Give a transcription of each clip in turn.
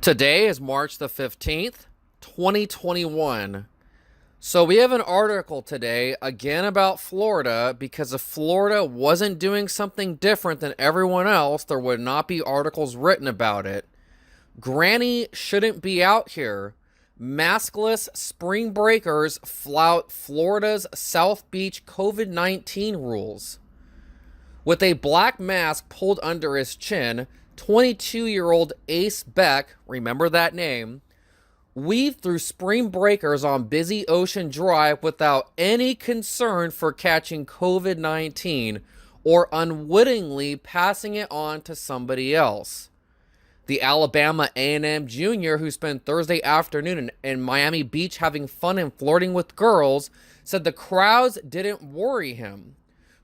Today is March the 15th, 2021. So we have an article today again about Florida because if Florida wasn't doing something different than everyone else, there would not be articles written about it. Granny shouldn't be out here. Maskless spring breakers flout Florida's South Beach COVID-19 rules. With a black mask pulled under his chin, 22-year-old Ace Beck, remember that name, weaved through spring breakers on busy Ocean Drive without any concern for catching COVID-19 or unwittingly passing it on to somebody else. The Alabama A&M junior who spent Thursday afternoon in Miami Beach having fun and flirting with girls said the crowds didn't worry him.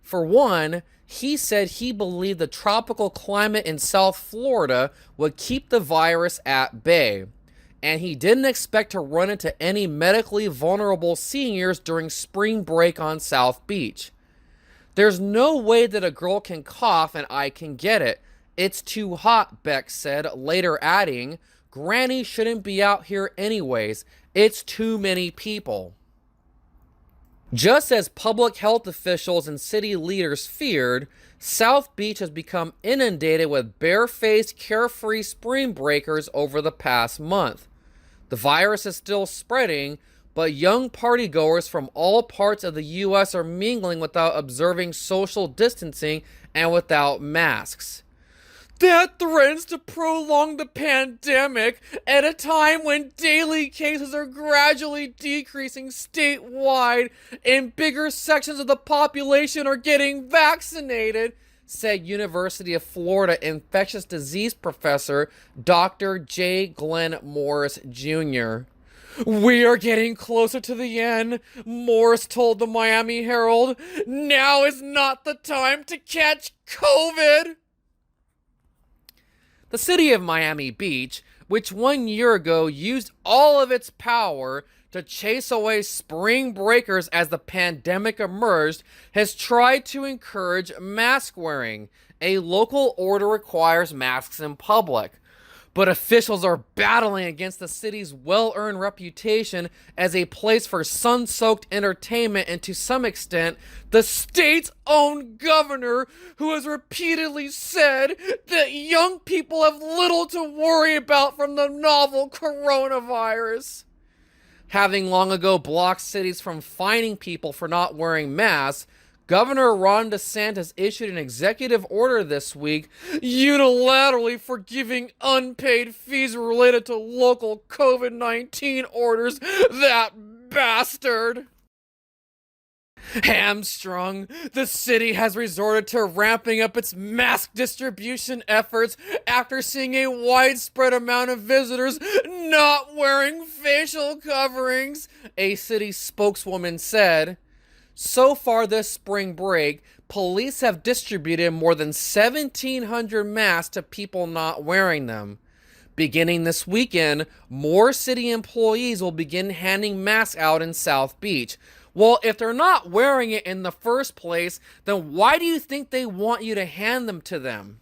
For one, he said he believed the tropical climate in South Florida would keep the virus at bay, and he didn't expect to run into any medically vulnerable seniors during spring break on South Beach. There's no way that a girl can cough and I can get it. It's too hot, Beck said, later adding, Granny shouldn't be out here anyways. It's too many people. Just as public health officials and city leaders feared, South Beach has become inundated with barefaced, carefree spring breakers over the past month. The virus is still spreading, but young partygoers from all parts of the U.S. are mingling without observing social distancing and without masks. That threatens to prolong the pandemic at a time when daily cases are gradually decreasing statewide and bigger sections of the population are getting vaccinated, said University of Florida infectious disease professor Dr. J. Glenn Morris Jr. We are getting closer to the end, Morris told the Miami Herald. Now is not the time to catch COVID. The city of Miami Beach, which 1 year ago used all of its power to chase away spring breakers as the pandemic emerged, has tried to encourage mask wearing. A local order requires masks in public. But officials are battling against the city's well-earned reputation as a place for sun-soaked entertainment and, to some extent, the state's own governor, who has repeatedly said that young people have little to worry about from the novel coronavirus. Having long ago blocked cities from fining people for not wearing masks, Governor Ron DeSantis issued an executive order this week unilaterally forgiving unpaid fees related to local COVID-19 orders. That bastard! Hamstrung, the city has resorted to ramping up its mask distribution efforts after seeing a widespread amount of visitors not wearing facial coverings, a city spokeswoman said. So far this spring break, police have distributed more than 1,700 masks to people not wearing them. Beginning this weekend, more city employees will begin handing masks out in South Beach. Well, if they're not wearing it in the first place, then why do you think they want you to hand them to them?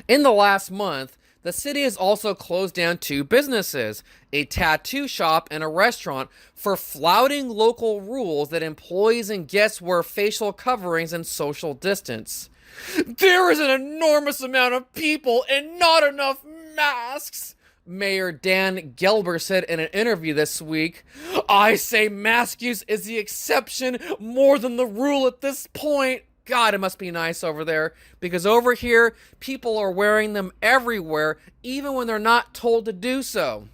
In the last month, the city has also closed down 2 businesses, a tattoo shop and a restaurant, for flouting local rules that employees and guests wear facial coverings and social distance. There is an enormous amount of people and not enough masks, Mayor Dan Gelber said in an interview this week. I say mask use is the exception more than the rule at this point. God, it must be nice over there, because over here, people are wearing them everywhere, even when they're not told to do so.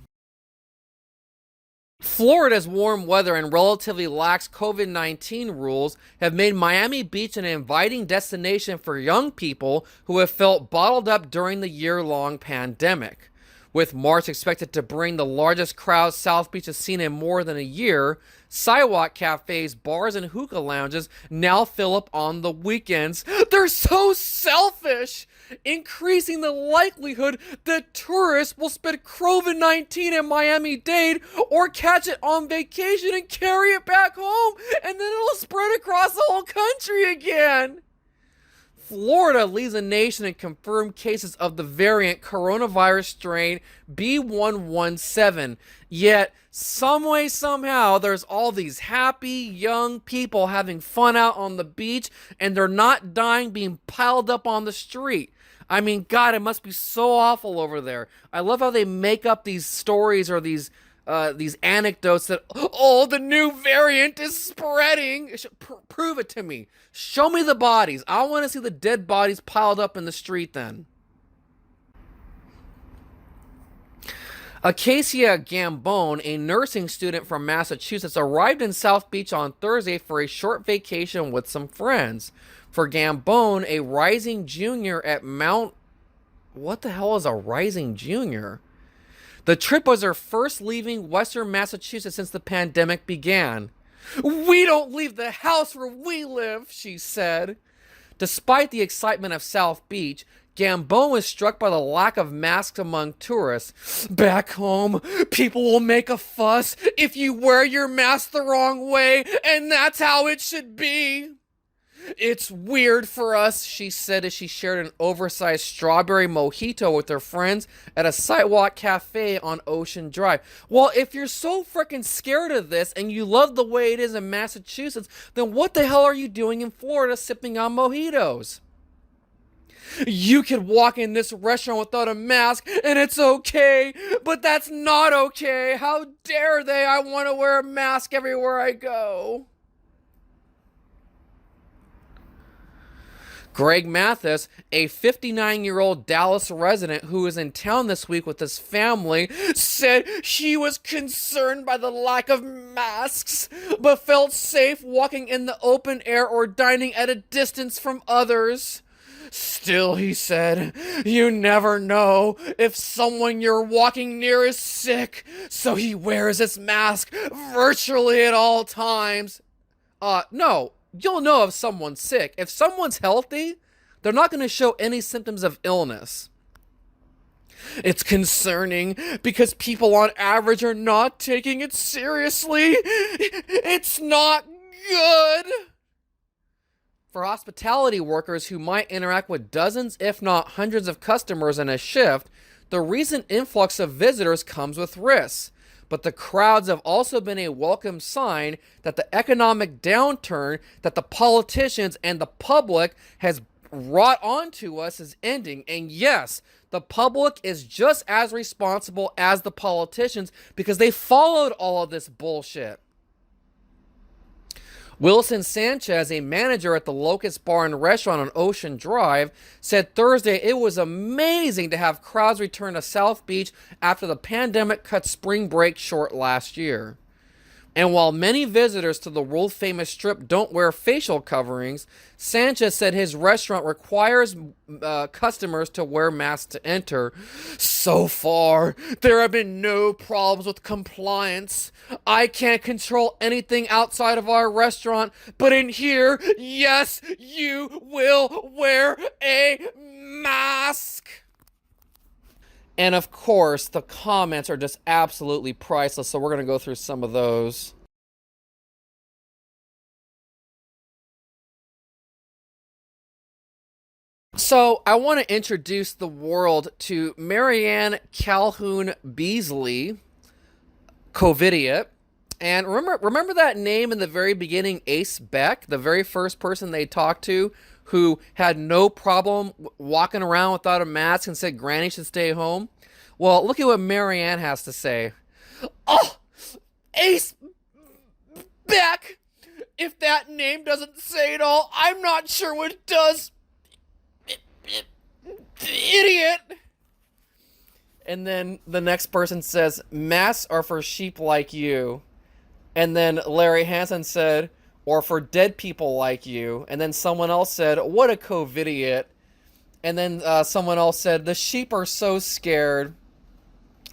Florida's warm weather and relatively lax COVID-19 rules have made Miami Beach an inviting destination for young people who have felt bottled up during the year-long pandemic. With March expected to bring the largest crowds South Beach has seen in more than a year, sidewalk cafes, bars, and hookah lounges now fill up on the weekends. They're so selfish, increasing the likelihood that tourists will spend COVID-19 in Miami-Dade or catch it on vacation and carry it back home, and then it'll spread across the whole country again. Florida leads the nation in confirmed cases of the variant coronavirus strain B117. Yet, some way, somehow, there's all these happy young people having fun out on the beach, and they're not dying being piled up on the street. I mean, God, it must be so awful over there. I love how they make up these stories or these anecdotes that, oh, the new variant is spreading. Prove it to me. Show me the bodies. I want to see the dead bodies piled up in the street then. Acacia Gambone, a nursing student from Massachusetts, arrived in South Beach on Thursday for a short vacation with some friends. For Gambone, a rising junior at Mount... What the hell is a rising junior? The trip was her first leaving Western Massachusetts since the pandemic began. "We don't leave the house where we live," she said. Despite the excitement of South Beach, Gambone was struck by the lack of masks among tourists. "Back home, people will make a fuss if you wear your mask the wrong way, and that's how it should be. It's weird for us," she said as she shared an oversized strawberry mojito with her friends at a sidewalk cafe on Ocean Drive. Well, if you're so freaking scared of this and you love the way it is in Massachusetts, then what the hell are you doing in Florida sipping on mojitos? "You could walk in this restaurant without a mask and it's okay, but that's not okay. How dare they? I want to wear a mask everywhere I go." Greg Mathis, a 59-year-old Dallas resident who was in town this week with his family, said he was concerned by the lack of masks, but felt safe walking in the open air or dining at a distance from others. "Still," he said, "you never know if someone you're walking near is sick, so he wears his mask virtually at all times." No. You'll know if someone's sick. If someone's healthy, they're not going to show any symptoms of illness. "It's concerning because people on average are not taking it seriously. It's not good." For hospitality workers who might interact with dozens, if not hundreds of customers in a shift, the recent influx of visitors comes with risks. But the crowds have also been a welcome sign that the economic downturn that the politicians and the public has wrought onto us is ending. And yes, the public is just as responsible as the politicians because they followed all of this bullshit. Wilson Sanchez, a manager at the Locust Bar and Restaurant on Ocean Drive, said Thursday it was amazing to have crowds return to South Beach after the pandemic cut spring break short last year. And while many visitors to the world-famous strip don't wear facial coverings, Sanchez said his restaurant requires customers to wear masks to enter. "So far, there have been no problems with compliance. I can't control anything outside of our restaurant, but in here, yes, you will wear a mask." And of course, the comments are just absolutely priceless, so we're going to go through some of those. So, I want to introduce the world to Marianne Calhoun Beasley, Covidiot. And remember that name in the very beginning, Ace Beck, the very first person they talked to who had no problem walking around without a mask and said Granny should stay home? Well, look at what Marianne has to say. "Oh, Ace Beck! If that name doesn't say it all, I'm not sure what does. Idiot!" And then the next person says, "Masks are for sheep like you." And then Larry Hansen said, "Or for dead people like you." And then someone else said, "What a covidiot." And then someone else said, "The sheep are so scared."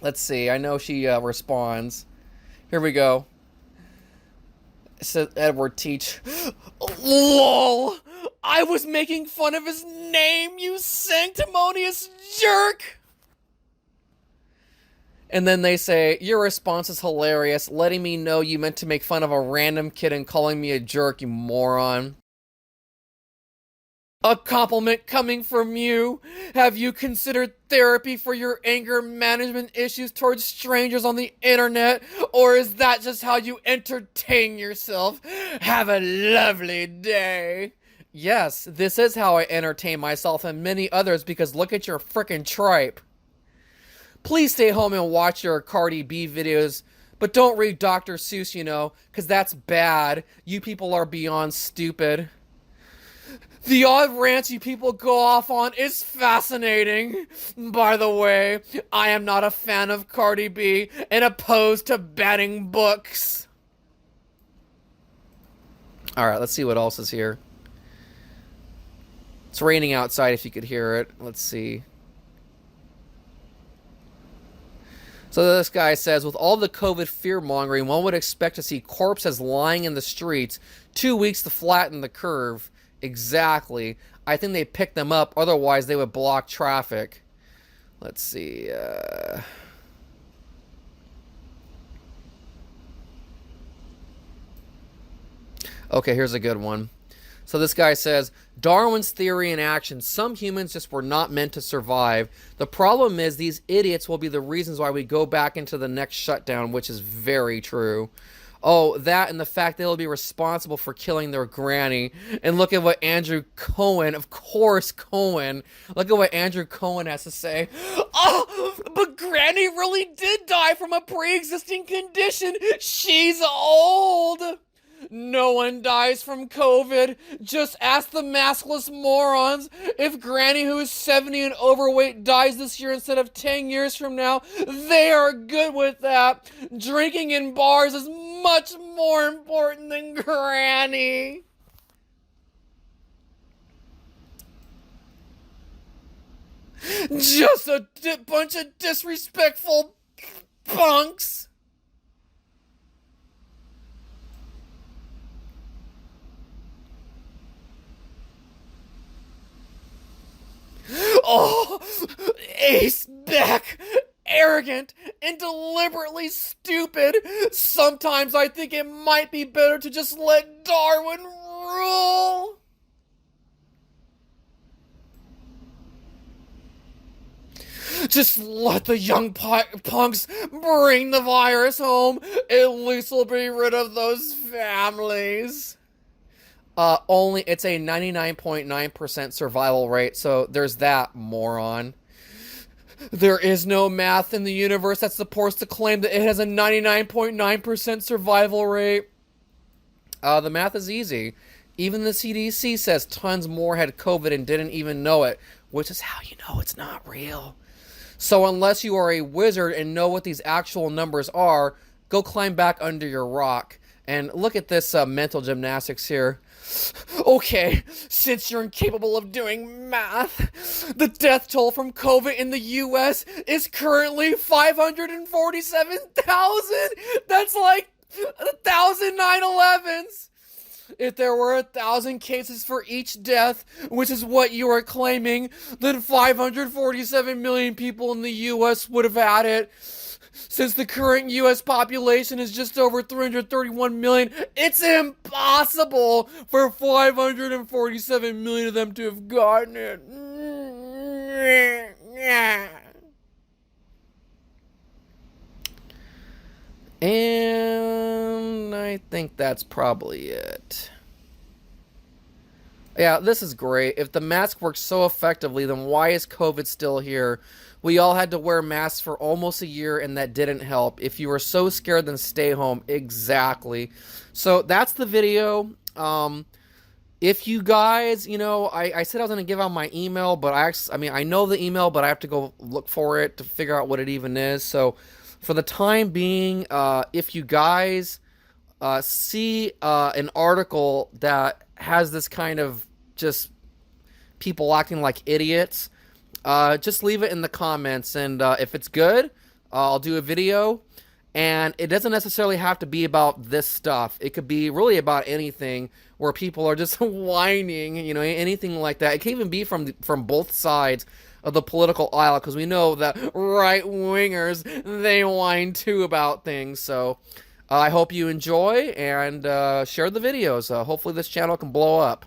Let's see. I know she responds. Here we go. Said Edward Teach. "Lol. I was making fun of his name, you sanctimonious jerk." And then they say, "Your response is hilarious, letting me know you meant to make fun of a random kid and calling me a jerk, you moron." A compliment coming from you. Have you considered therapy for your anger management issues towards strangers on the internet? Or is that just how you entertain yourself? Have a lovely day. Yes, this is how I entertain myself and many others, because look at your frickin' tripe. Please stay home and watch your Cardi B videos, but don't read Dr. Seuss, because that's bad. You people are beyond stupid. The odd rants you people go off on is fascinating. By the way, I am not a fan of Cardi B and opposed to banning books. Alright, let's see what else is here. It's raining outside if you could hear it. Let's see. So this guy says, with all the COVID fear-mongering, one would expect to see corpses lying in the streets 2 weeks to flatten the curve. Exactly. I think they picked them up, otherwise they would block traffic. Let's see. Okay, here's a good one. So this guy says, Darwin's theory in action. Some humans just were not meant to survive. The problem is these idiots will be the reasons why we go back into the next shutdown, which is very true. Oh, that and the fact they'll be responsible for killing their granny. And look at what Andrew Cohen, of course Cohen, look at what Andrew Cohen has to say. Oh, but Granny really did die from a pre-existing condition. She's old. No one dies from COVID. Just ask the maskless morons. If Granny, who is 70 and overweight, dies this year instead of 10 years from now, they are good with that. Drinking in bars is much more important than Granny. Just a bunch of disrespectful punks. Oh, Ace back, arrogant and deliberately stupid. Sometimes I think it might be better to just let Darwin rule. Just let the young punks bring the virus home. At least we'll be rid of those families. Only it's a 99.9% survival rate, so there's that, moron. There is no math in the universe that supports the claim that it has a 99.9% survival rate. The math is easy. Even the CDC says tons more had COVID and didn't even know it, which is how you know it's not real. So unless you are a wizard and know what these actual numbers are, go climb back under your rock. And look at this mental gymnastics here. Okay, since you're incapable of doing math, the death toll from COVID in the US is currently 547,000. That's like 1,000 9/11s. If there were 1,000 cases for each death, which is what you are claiming, then 547 million people in the US would have had it. Since the current U.S. population is just over 331 million, it's impossible for 547 million of them to have gotten it. And I think that's probably it. Yeah, this is great. If the mask works so effectively, then why is COVID still here? We all had to wear masks for almost a year, and that didn't help. If you were so scared, then stay home. Exactly. So that's the video. If you guys, I said I was going to give out my email, but I know the email, but I have to go look for it to figure out what it even is. So for the time being, if you guys see an article that has this kind of just people acting like idiots, just leave it in the comments, and if it's good, I'll do a video. And it doesn't necessarily have to be about this stuff. It could be really about anything where people are just whining, anything like that. It can even be from both sides of the political aisle, because we know that right-wingers, they whine too about things. So I hope you enjoy, and share the videos. Hopefully this channel can blow up.